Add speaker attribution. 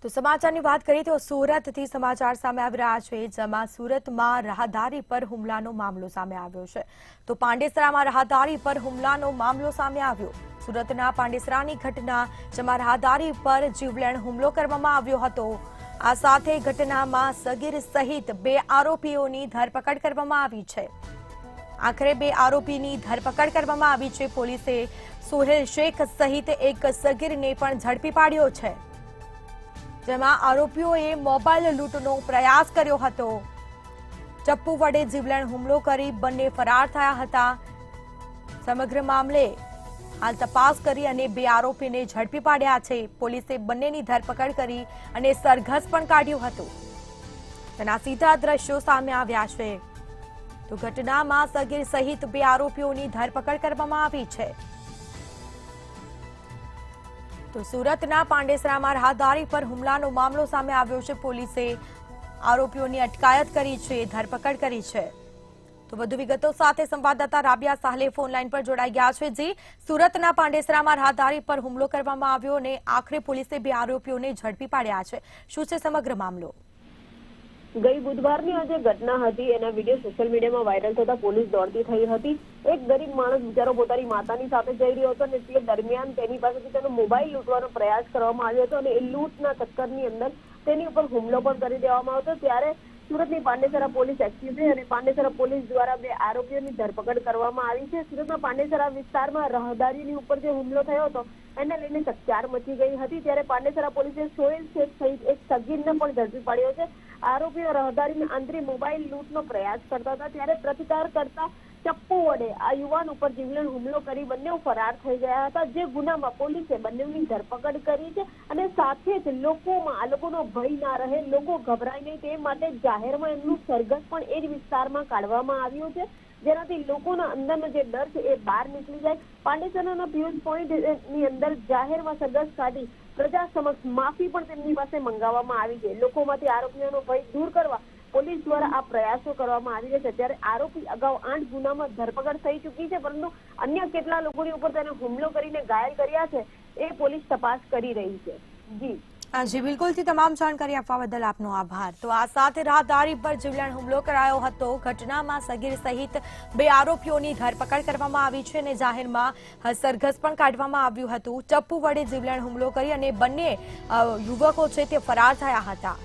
Speaker 1: તો સમાચારની વાત કરીએ તો સુરતથી સમાચાર સામે આવી રહ્યા છે, જેમાં સુરતમાં રાહદારી પર હુમલાનો મામલો સામે આવ્યો છે. તો પાંડેસરામાં રાહદારી પર હુમલાનો મામલો સામે આવ્યો. સુરતના પાંડેસરાની ઘટના, જેમાં રાહદારી પર જીવલેણ હુમલો કરવામાં આવ્યો હતો. આ સાથે ઘટનામાં સગીર સહિત 2 આરોપીઓની ધરપકડ કરવામાં આવી છે. આખરે 2 આરોપીની ધરપકડ કરવામાં આવી છે. પોલીસે સોહેલ શેખ સહિત એક સગીરને પણ ઝડપી પાડ્યો છે, જેમાં આરોપીઓએ મોબાઈલ લૂંટનો પ્રયાસ કર્યો હતો. ચપ્પુ વડે જીવલેણ હુમલો કરી બંને ફરાર થયા હતા. સમગ્ર મામલે હાલ તપાસ કરી અને 2 આરોપીને ઝડપી પાડ્યા છે. પોલીસે બંનેની ધરપકડ કરી અને સરઘસ પણ કાઢ્યું હતું. તેના સીધા દ્રશ્યો સામે આવ્યા છે. તો ઘટનામાં સગીર સહિત 2 આરોપીઓની ધરપકડ કરવામાં આવી છે. તો સુરતના પાંડેસરામાં રાહદારી પર હુમલાનો મામલો સામે આવ્યો છે. પોલીસે આરોપીઓની અટકાયત કરી છે, ધરપકડ કરી છે. તો વધુ વિગતો સાથે સંવાદદાતા રાબિયા સાહલે ફોનલાઈન પર જોડાઈ ગયા છે. જી, સુરતના પાંડેસરામાં રાહદારી પર હુમલો કરવામાં આવ્યો અને આખરે પોલીસે 2 આરોપીઓને ઝડપી પાડ્યા છે. શું છે સમગ્ર મામલો?
Speaker 2: ગઈ બુધવારની આ જે ઘટના હતી એના વિડીયો સોશિયલ મીડિયામાં વાયરલ થતા પોલીસ દોડતી થઈ હતી. એક ગરીબ માણસ બિચારો પોતાની માતાની સાથે જઈ રહ્યો હતો અને તે દરમિયાન તેની પાસેથી તેનો મોબાઈલ લૂંટવાનો પ્રયાસ કરવામાં આવ્યો હતો અને એ લૂંટના ચક્કરની અંદર તેની ઉપર હુમલો પણ કરી દેવામાં આવ્યો. ત્યારે સુરતની પાંડેસરા પોલીસ એક્ટિવ છે અને પાંડેસરા પોલીસ દ્વારા 2 આરોપીઓની ધરપકડ કરવામાં આવી છે. સુરતના પાંડેસરા વિસ્તારમાં રાહદારીની ઉપર જે હુમલો થયો હતો એને લઈને ચકચાર મચી ગઈ હતી. ત્યારે પાંડેસરા પોલીસે સોહેલ શેખ સહિત એક સગીરને પણ ઝડપી પાડ્યો છે. આરોપીઓ રાહદારીની આંતરી મોબાઈલ લૂંટનો પ્રયાસ કરતા હતા, ત્યારે પ્રતિકાર કરતા ચપ્પુ વડે આ યુવાન ઉપર જીવલેણ હુમલો કરી બંને ફરાર થઈ ગયા હતા. જે ગુનામાં પોલીસે બંનેની ધરપકડ કરી છે અને સાથે જ લોકોમાં આ લોકોનો ભય ના રહે, લોકો ગભરાય નહીં તે માટે જાહેરમાં એમનું સરઘસ પણ એ જ વિસ્તારમાં કાઢવામાં આવ્યું છે, જેનાથી લોકોના અંદરનો જે ડર છે એ બહાર નીકળી જાય. પાંડેસરાના પિયુષ પોઈન્ટની અંદર જાહેરમાં સરઘસ કાઢી પ્રજા સમક્ષ માફી પણ તેમની પાસે મંગાવવામાં આવી છે. લોકોમાંથી આરોપીઓનો ભય દૂર કરવા પોલીસ દ્વારા આ પ્રયાસો કરવામાં આવી રહ્યા છે. ત્યારે આરોપી અગાઉ 8 ગુનામાં ધરપકડ થઈ ચૂકી છે, પરંતુ અન્ય કેટલા લોકોની ઉપર તેને હુમલો કરીને ઘાયલ કર્યા છે એ પોલીસ તપાસ કરી રહી છે.
Speaker 1: જી બિલકુલથી તમામ જાણકારી આપવા બદલ આપનો આભાર. તો આ સાથે રાહદારી પર જીવલેણ હુમલો કરાયો હતો. ઘટનામાં સગીર સહિત 2 આરોપીઓની ધરપકડ કરવામાં આવી છે અને જાહેરમાં સરઘસ પણ કાઢવામાં આવ્યું હતું. ચપ્પુ વડે જીવલેણ હુમલો કરી અને બંને યુવકો છે તે ફરાર થયા હતા.